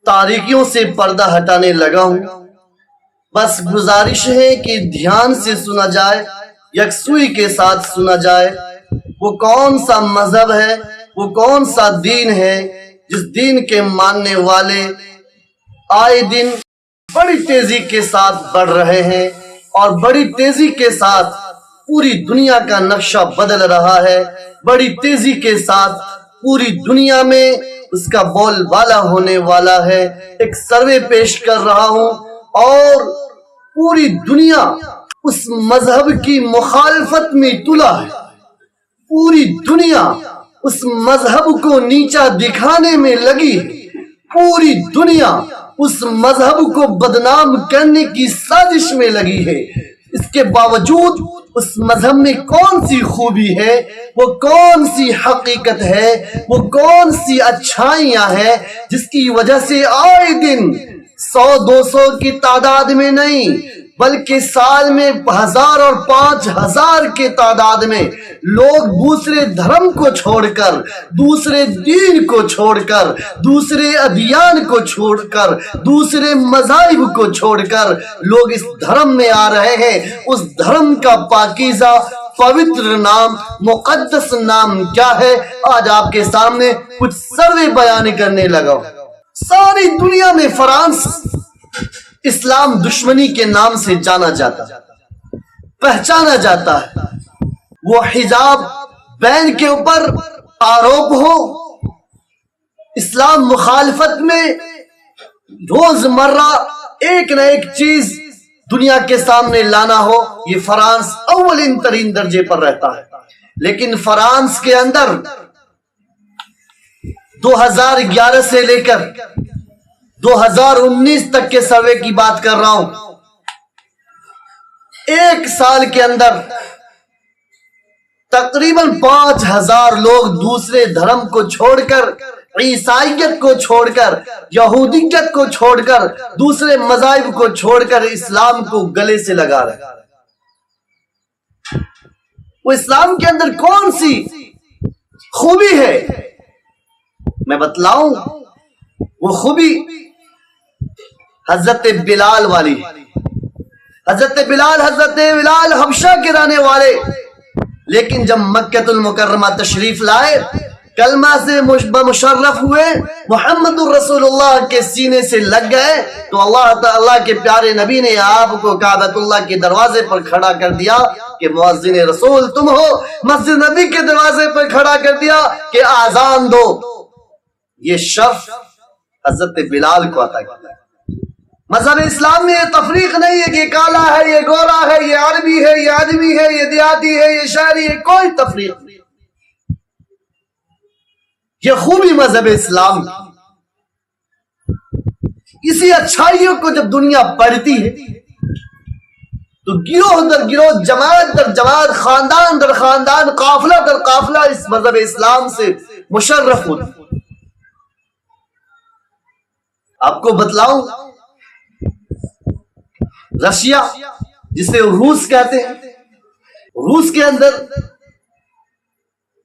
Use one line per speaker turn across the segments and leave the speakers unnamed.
تاریکیوں سے پردہ ہٹانے لگا ہوں. بس گزارش ہے کہ دھیان سے سنا جائے، یکسوئی کے ساتھ سنا جائے. وہ کون سا مذہب ہے، وہ کون سا دین ہے جس دین کے ماننے والے آئے دن بڑی تیزی کے ساتھ بڑھ رہے ہیں اور بڑی تیزی کے ساتھ پوری دنیا کا نقشہ بدل رہا ہے. بڑی تیزی کے ساتھ پوری دنیا میں اس کا بول بالا ہونے والا ہے. ایک سروے پیش کر رہا ہوں اور پوری دنیا اس مذہب کی مخالفت میں تلا ہے. پوری دنیا اس مذہب کو نیچا دکھانے میں لگی ہے. پوری دنیا اس مذہب کو بدنام کرنے کی سازش میں لگی ہے. اس کے باوجود اس مذہب میں کون سی خوبی ہے، وہ کون سی حقیقت ہے، وہ کون سی اچھائیاں ہیں جس کی وجہ سے آئے دن 100-200 کی تعداد میں نہیں بلکہ سال میں 1000 اور 5000 کے تعداد میں لوگ دوسرے دھرم کو چھوڑ کر، دوسرے دین کو چھوڑ کر، دوسرے ادیان کو چھوڑ کر، دوسرے مذاہب کو چھوڑ کر لوگ اس دھرم میں آ رہے ہیں. اس دھرم کا پاکیزہ پوتر نام، مقدس نام کیا ہے؟ آج آپ کے سامنے کچھ سروے بیان کرنے لگا. ساری دنیا میں فرانس اسلام دشمنی کے نام سے جانا جاتا، پہچانا جاتا ہے. وہ حجاب بین کے اوپر آروپ ہو، اسلام مخالفت میں روز مرہ ایک نہ ایک چیز دنیا کے سامنے لانا ہو، یہ فرانس اولین ترین درجے پر رہتا ہے. لیکن فرانس کے اندر 2011 سے لے کر 2019 تک کے سروے کی بات کر رہا ہوں. ایک سال کے اندر تقریباً 5000 لوگ دوسرے دھرم کو چھوڑ کر، عیسائیت کو چھوڑ کر، یہودیت کو چھوڑ کر، دوسرے مذاہب کو چھوڑ کر اسلام کو گلے سے لگا رہے. وہ اسلام کے اندر کون سی خوبی ہے میں بتلاؤں. وہ خوبی حضرت بلال والی. حضرت بلال حبشہ کے رہنے والے، لیکن جب مکہ المکرمہ تشریف لائے، کلمہ سے مشرف ہوئے، محمد الرسول اللہ کے سینے سے لگ گئے، تو اللہ تعالیٰ کے پیارے نبی نے آپ کو کعبۃ اللہ کے دروازے پر کھڑا کر دیا کہ مؤذن رسول تم ہو. مسجد نبی کے دروازے پر کھڑا کر دیا کہ آذان دو. یہ شرف حضرت بلال کو عطا کیا. مذہب اسلام میں یہ تفریق نہیں ہے کہ یہ کالا ہے، یہ گورا ہے، یہ عربی ہے، یہ آدمی ہے، یہ دیہاتی ہے، یہ شہری ہے. کوئی تفریق نہیں. یہ خوبی مذہب اسلام کی. اسی اچھائیوں کو جب دنیا پڑھتی ہے تو گروہ در گروہ، جماعت در جماعت، خاندان در خاندان، قافلہ در قافلہ اس مذہب اسلام سے مشرف ہوتی. آپ کو بتلاؤں، رشیا جسے روس کہتے ہیں، روس کے اندر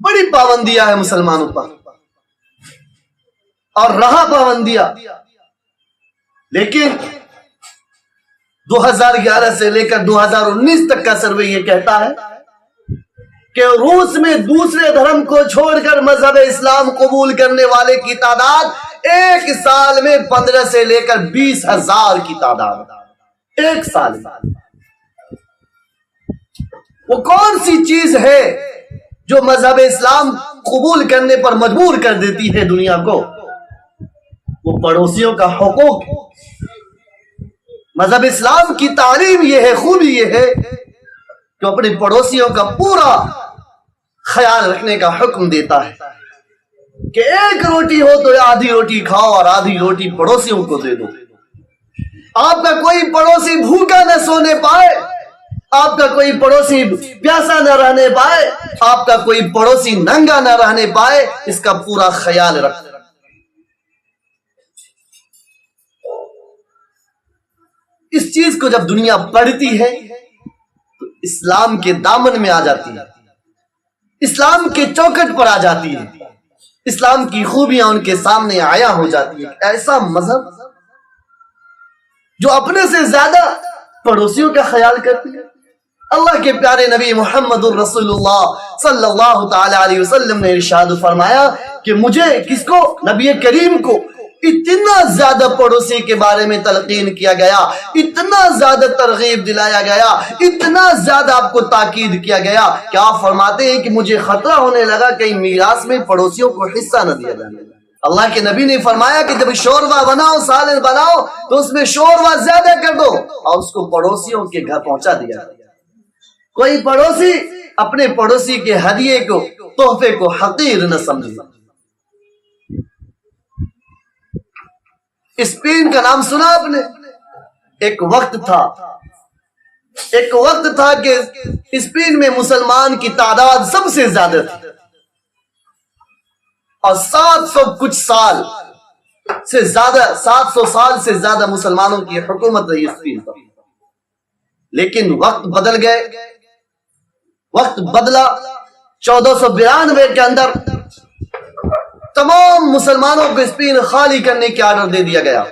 بڑی پابندیاں ہیں مسلمانوں پر اور رہا پابندیاں. لیکن 2011 سے لے کر 2019 تک کا سروے یہ کہتا ہے کہ روس میں دوسرے دھرم کو چھوڑ کر مذہب اسلام قبول کرنے والے کی تعداد ایک سال میں 15 سے لے کر 20,000 کی تعداد. ایک سال میں. وہ کون سی چیز ہے جو مذہب اسلام قبول کرنے پر مجبور کر دیتی ہے دنیا کو؟ وہ پڑوسیوں کا حقوق. مذہب اسلام کی تعلیم یہ ہے، خوبی یہ ہے کہ اپنے پڑوسیوں کا پورا خیال رکھنے کا حکم دیتا ہے کہ ایک روٹی ہو تو آدھی روٹی کھاؤ اور آدھی روٹی پڑوسیوں کو دے دو. آپ کا کوئی پڑوسی بھوکا نہ سونے پائے، آپ کا کوئی پڑوسی پیاسا نہ رہنے پائے، آپ کا کوئی پڑوسی ننگا نہ رہنے پائے، اس کا پورا خیال رکھ. اس چیز کو جب دنیا پڑھتی ہے تو اسلام کے دامن میں آ جاتی ہے، اسلام کے چوکٹ پر آ جاتی ہے. اسلام کی خوبیاں ان کے سامنے آیا ہو جاتی ہے. ایسا مذہب جو اپنے سے زیادہ پڑوسیوں کا خیال کرتی ہے. اللہ کے پیارے نبی محمد الرسول اللہ صلی اللہ تعالی علیہ وسلم نے ارشاد فرمایا کہ مجھے کس کو؟ نبی کریم کو اتنا زیادہ پڑوسی کے بارے میں تلقین کیا گیا، اتنا زیادہ ترغیب دلایا گیا، اتنا زیادہ آپ کو تاکید کیا گیا کہ آپ فرماتے ہیں کہ مجھے خطرہ ہونے لگا کہیں میراث میں پڑوسیوں کو حصہ نہ دیا جائے. اللہ کے نبی نے فرمایا کہ جب شوربہ بناؤ، سالن بناؤ تو اس میں شوربہ زیادہ کر دو اور اس کو پڑوسیوں کے گھر پہنچا دیا. کوئی پڑوسی اپنے پڑوسی کے ہدیے کو، تحفے کو حقیر نہ سمجھے. اسپین کا نام سنا آپ نے؟ ایک وقت تھا کہ اسپین میں مسلمان کی تعداد سب سے زیادہ تھی اور 700 سال سے زیادہ مسلمانوں کی حکومت رہی اسپین پر. لیکن وقت بدل گئے، وقت بدلا. 1492 کے اندر تمام مسلمانوں کو اسپین خالی کرنے کے آرڈر دے دیا گیا.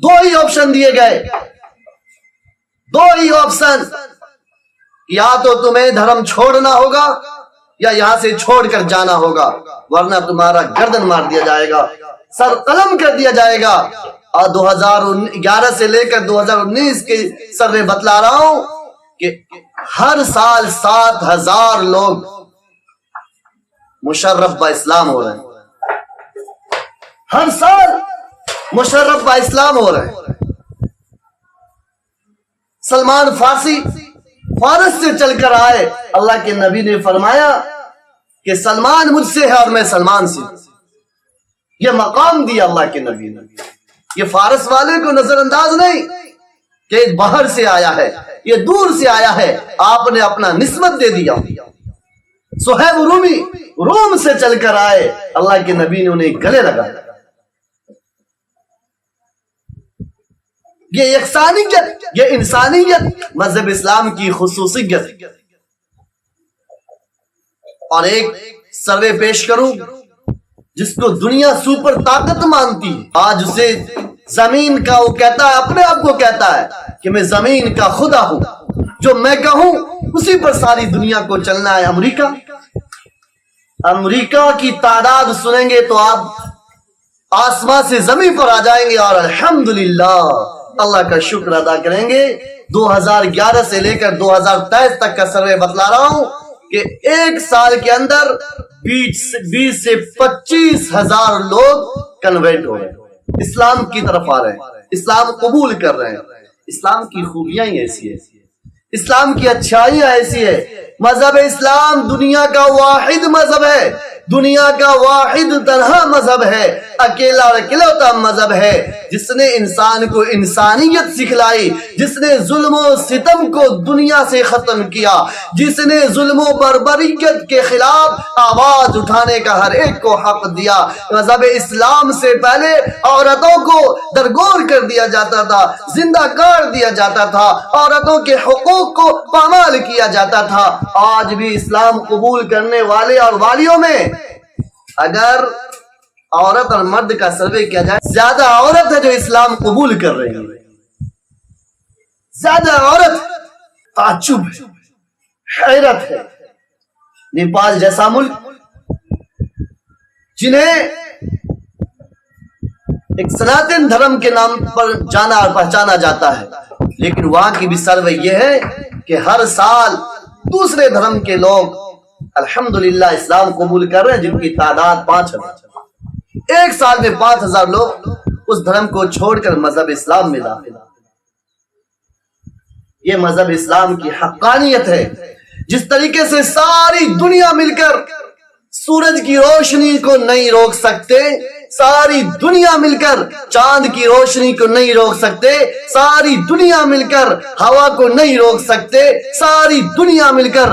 دو ہی آپشن دیے گئے، یا تو تمہیں دھرم چھوڑنا ہوگا یا یہاں سے چھوڑ کر جانا ہوگا، ورنہ تمہارا گردن مار دیا جائے گا، سر قلم کر دیا جائے گا. اور 2011 سے لے کر 2019 کے سروے بتلا رہا ہوں کہ ہر سال 7,000 لوگ مشرف با اسلام ہو رہے ہیں. ہر سال مشرف با اسلام ہو رہے ہیں. سلمان فارس سے چل کر آئے. اللہ کے نبی نے فرمایا کہ سلمان مجھ سے ہے اور میں سلمان سے. یہ مقام دیا اللہ کے نبی نے. یہ فارس والے کو نظر انداز نہیں کہ باہر سے آیا ہے، یہ دور سے آیا ہے. آپ نے اپنا نسبت دے دیا. صہیب رومی روم سے چل کر آئے، اللہ کے نبی نے انہیں گلے لگایا. یہ یکسانیت، یہ انسانیت مذہب اسلام کی خصوصیت. اور ایک سروے پیش کروں جس کو دنیا سپر طاقت مانتی ہے. آج اسے زمین کا، وہ کہتا ہے، اپنے آپ کو کہتا ہے کہ میں زمین کا خدا ہوں، جو میں کہوں اسی پر ساری دنیا کو چلنا ہے. امریکہ کی تعداد سنیں گے تو آپ آسمان سے زمین پر آ جائیں گے اور الحمدللہ اللہ کا شکر ادا کریں گے. 2011 سے لے کر 2023 تک کا سروے بتلا رہا ہوں کہ ایک سال کے اندر 20 سے 25 ہزار لوگ کنورٹ ہو رہے ہیں، اسلام کی طرف آ رہے ہیں، اسلام قبول کر رہے ہیں. اسلام کی خوبیاں ہی ایسی ہے، اسلام کی اچھائیاں ایسی ہے. مذہب اسلام دنیا کا واحد مذہب ہے، دنیا کا واحد تنہا مذہب ہے، اکیلا اور اکلوتا مذہب ہے جس نے انسان کو انسانیت سکھلائی، جس نے ظلم و ستم کو دنیا سے ختم کیا، جس نے ظلم و بربریت کے خلاف آواز اٹھانے کا ہر ایک کو حق دیا. مذہب اسلام سے پہلے عورتوں کو درگور کر دیا جاتا تھا، زندہ کر دیا جاتا تھا، عورتوں کے حقوق کو پامال کیا جاتا تھا. آج بھی اسلام قبول کرنے والے اور والیوں میں اگر عورت اور مرد کا سروے کیا جائے، زیادہ عورت ہے جو اسلام قبول کر رہی ہے، زیادہ عورت. تعجب ہے، حیرت ہے. نیپال جیسا ملک جنہیں ایک سناتن دھرم کے نام پر جانا اور پہچانا جاتا ہے، لیکن وہاں کی بھی سروے یہ ہے کہ ہر سال دوسرے دھرم کے لوگ الحمدللہ اسلام قبول کر رہے ہیں، جن کی تعداد 5,000. ایک سال میں 5,000 لوگ اس دھرم کو چھوڑ کر مذہب اسلام میں داخل. یہ مذہب اسلام کی حقانیت ہے. جس طریقے سے ساری دنیا مل کر سورج کی روشنی کو نہیں روک سکتے، ساری دنیا مل کر چاند کی روشنی کو نہیں روک سکتے، ساری دنیا مل کر ہوا کو نہیں روک سکتے، ساری دنیا مل کر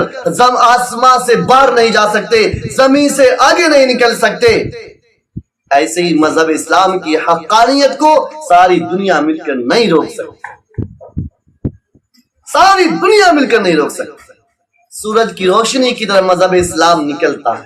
آسمان سے باہر نہیں جا سکتے، زمین سے آگے نہیں نکل سکتے، ایسے ہی مذہب اسلام کی حقانیت کو ساری دنیا مل کر نہیں روک سکتے، ساری دنیا مل کر نہیں روک سکتے. سورج کی روشنی کی طرح مذہب اسلام نکلتا ہے،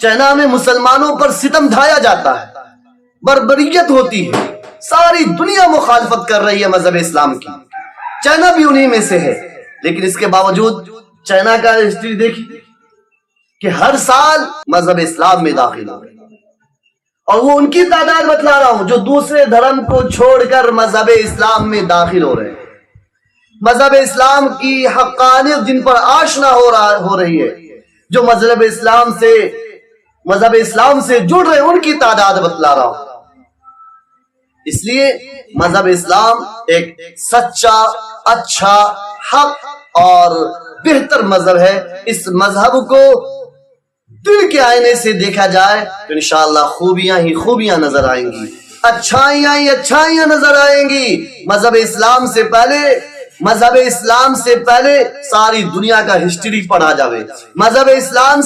چائنا میں مسلمانوں پر ستم ڈھایا جاتا ہے، بربریت ہوتی ہے، ساری دنیا مخالفت کر رہی ہے مذہب اسلام کی، چائنا بھی انہی میں سے ہے، لیکن اس کے باوجود چائنا کا ہسٹری دیکھیے کہ ہر سال مذہب اسلام میں داخل ہو رہے ہیں، اور وہ ان کی تعداد بتلا رہا ہوں جو دوسرے دھرم کو چھوڑ کر مذہب اسلام میں داخل ہو رہے ہیں، مذہب اسلام کی حقانیت جن پر آشنا ہو رہی ہے، جو مذہب اسلام سے جڑ رہے ہیں، ان کی تعداد بتلا رہا ہوں۔ اس لیے مذہب اسلام ایک سچا، اچھا، حق اور بہتر مذہب ہے۔ اس مذہب کو دل کے آئینے سے دیکھا جائے تو انشاءاللہ خوبیاں ہی خوبیاں نظر آئیں گی، اچھائیاں ہی اچھائیاں نظر آئیں گی۔ مذہب اسلام سے پہلے ساری دنیا کا ہسٹری پڑھا جاوے، مذہب اسلام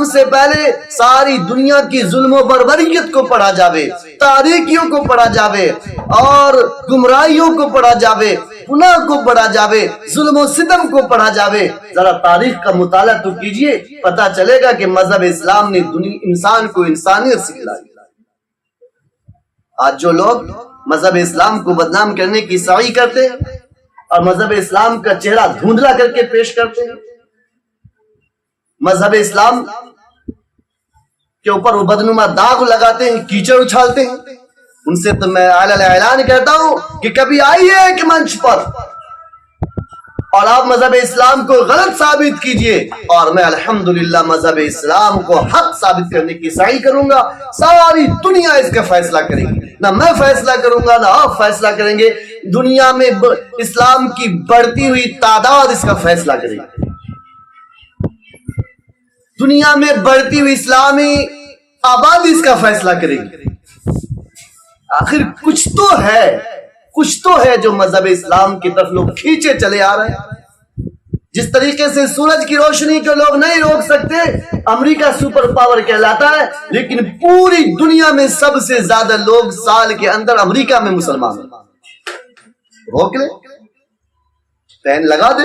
سے پہلے ساری دنیا کی ظلم و بربریت کو پڑھا جاوے، تاریکیوں کو پڑھا جاوے اور گمراہیوں کو پڑھا جاوے، گناہ کو پڑھا جاوے، ظلم و ستم کو پڑھا جاوے۔ ذرا تاریخ کا مطالعہ تو کیجئے، پتہ چلے گا کہ مذہب اسلام نے انسان کو انسانیت سکھلائی۔ آج جو لوگ مذہب اسلام کو بدنام کرنے کی سعی کرتے ہیں اور مذہب اسلام کا چہرہ دھندلا کر کے پیش کرتے ہیں، مذہب اسلام کے اوپر وہ بدنما داغ لگاتے ہیں، کیچڑ اچھالتے ہیں، ان سے تو میں اعلان کہتا ہوں کہ کبھی آئیے ایک منچ پر اور آپ مذہب اسلام کو غلط ثابت کیجئے، اور میں الحمدللہ مذہب اسلام کو حق ثابت کرنے کی سعی کروں گا۔ ساری دنیا اس کا فیصلہ کرے گی، نہ میں فیصلہ کروں گا نہ آپ فیصلہ کریں گے، دنیا میں اسلام کی بڑھتی ہوئی تعداد اس کا فیصلہ کرے گی، دنیا میں بڑھتی ہوئی اسلامی آبادی اس کا فیصلہ کرے گی۔ آخر کچھ تو ہے جو مذہب اسلام کی طرف لوگ کھینچے چلے آ رہے ہیں۔ جس طریقے سے سورج کی روشنی کو لوگ نہیں روک سکتے، امریکہ سپر پاور کہلاتا ہے، لیکن پوری دنیا میں سب سے زیادہ لوگ سال کے اندر امریکہ میں مسلمان ہیں۔ روک لے، پین لگا دے،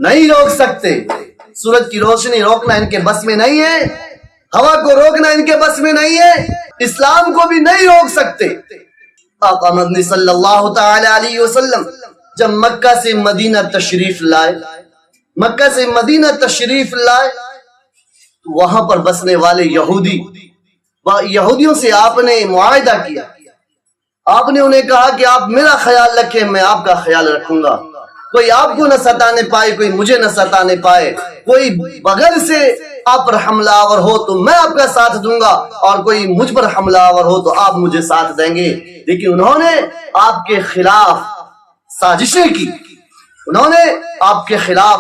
نہیں روک سکتے۔ سورج کی روشنی روکنا ان کے بس میں نہیں ہے، ہوا کو روکنا ان کے بس میں نہیں ہے، اسلام کو بھی نہیں روک سکتے۔ آقا مدنی صلی اللہ تعالی علیہ وسلم جب مکہ سے مدینہ تشریف لائے تو وہاں پر بسنے والے یہودیوں سے آپ نے معاہدہ کیا، آپ نے انہیں کہا کہ آپ میرا خیال رکھیں، میں آپ کا خیال رکھوں گا، کوئی آپ کو نہ ستانے پائے، کوئی مجھے نہ ستانے پائے، کوئی بغیر سے آپ پر حملہ آور ہو تو میں آپ کا ساتھ دوں گا، اور کوئی مجھ پر حملہ آور ہو تو آپ مجھے ساتھ دیں گے۔ لیکن انہوں نے آپ کے خلاف سازشیں کی، انہوں نے آپ کے خلاف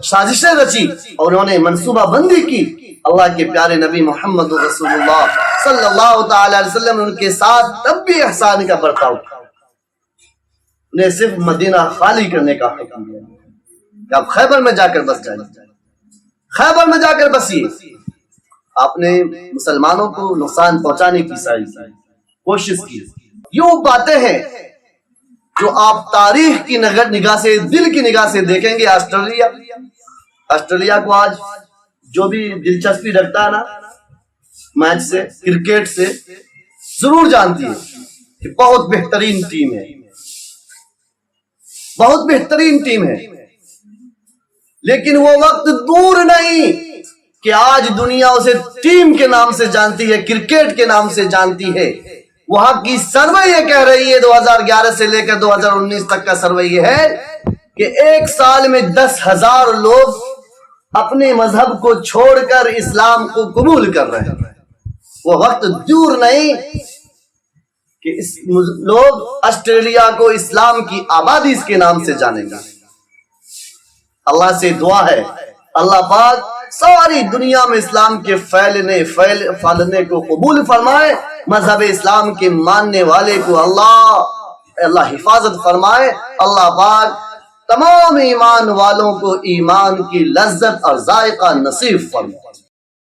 سازشیں رچی، اور انہوں نے منصوبہ بندی کی۔ اللہ کے پیارے نبی محمد رسول اللہ صلی اللہ تعالی علیہ وسلم ان کے ساتھ تب بھی احسان کا برتاؤ کیا، انہیں صرف مدینہ خالی کرنے کا حکم دیا کہ آپ خیبر میں جا کر بس جائیں، خیبر میں جا کر بسیے۔ آپ نے مسلمانوں کو نقصان پہنچانے کی کوشش کی۔ یوں باتیں ہیں جو آپ تاریخ کی نگاہ سے، دل کی نگاہ سے دیکھیں گے۔ آسٹریلیا کو آج جو بھی دلچسپی رکھتا ہے نا میچ سے، کرکٹ سے، ضرور جانتی ہے کہ بہت بہترین ٹیم ہے، بہت بہترین ٹیم ہے، لیکن وہ وقت دور نہیں کہ آج دنیا اسے ٹیم کے نام سے جانتی ہے، کرکٹ کے نام سے جانتی ہے۔ وہاں کی سروے یہ کہہ رہی ہے، 2011 سے لے کر 2019 تک کا سروے یہ ہے کہ ایک سال میں 10,000 لوگ اپنے مذہب کو چھوڑ کر اسلام کو قبول کر رہے ہیں۔ وہ وقت دور نہیں کہ لوگ آسٹریلیا کو اسلام کی آبادی اس کے نام سے جانیں گا۔ اللہ سے دعا ہے اللہ پاک ساری دنیا میں اسلام کے پھیلنے کو قبول فرمائے، مذہب اسلام کے ماننے والے کو اللہ حفاظت فرمائے، اللہ پاک تمام ایمان والوں کو ایمان کی لذت اور ذائقہ نصیب فرمائے۔